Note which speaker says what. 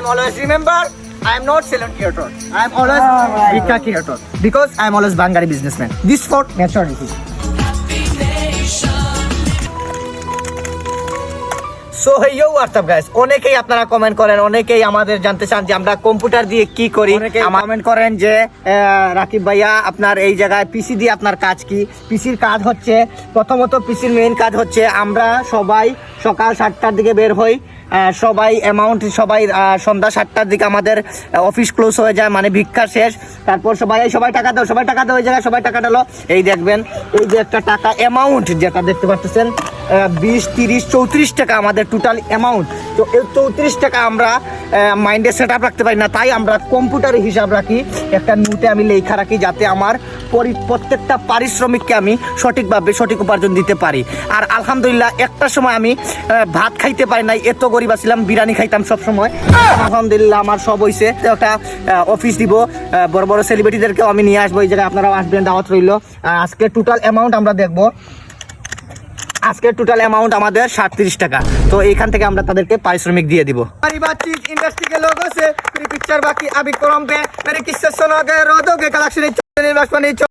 Speaker 1: always remember, I am not Ceylon creator. I am always Vika creator because I am always Bangari businessman. This for maturity. So hey WhatsApp guys, অনেকেই আপনারা comment করেন, অনেকেই আমাদের জানতে চান যে আমরা কম্পিউটার দিয়ে কি করি। কমেন্ট করেন যে রাকিব ভাইয়া আপনার এই জায়গায় পিসি দিয়ে আপনার কাজ কি। পিসির কাজ হচ্ছে, প্রথমত পিসির মেইন কাজ হচ্ছে আমরা সবাই সকাল 7টার দিকে বের হই, সবাই সন্ধ্যা 7টার দিকে আমাদের অফিস ক্লোজ হয়ে যায়, মানে ভিক্ষা শেষ। তারপর সবাই টাকা দাও, ওই জায়গায় সবাই টাকা দিলো। এই দেখবেন এই যে একটা টাকা অ্যামাউন্ট যেটা দেখতে পাচ্ছেন 20, 30, 34 টাকা আমাদের টোটাল অ্যামাউন্ট। তো এই 34 টাকা আমরা মাইন্ডে সেট আপ রাখতে পারি না, তাই আমরা কম্পিউটারে হিসাব রাখি, একটা নোটে আমি লেখা রাখি যাতে আমার প্রত্যেকটা পারিশ্রমিককে আমি সঠিকভাবে সঠিক উপার্জন দিতে পারি। আর আলহামদুলিল্লাহ একটা সময় আমি ভাত খাইতে পারি নাই, এত গরিব ছিলাম, বিরিয়ানি খাইতাম সব সময়। আলহামদুলিল্লাহ আমার সব হয়েছে। একটা অফিস দিব, বড় বড় সেলিব্রিটিদেরকেও আমি নিয়ে আসবো এই জায়গায়, আপনারাও আসবেন, দাওয়াত রইল। আজকে টোটাল অ্যামাউন্ট আমরা দেখবো, আজকের টোটাল অ্যামাউন্ট আমাদের 37 টাকা। তো এইখান থেকে আমরা তাদেরকে পারিশ্রমিক দিয়ে দিব। हमारी बातचीत इंडस्ट्री के लोगों से, मेरी पिक्चर बाकी अभी क्रम पे मेरे किस्से सुनोगे, रो दोगे, कलेक्शन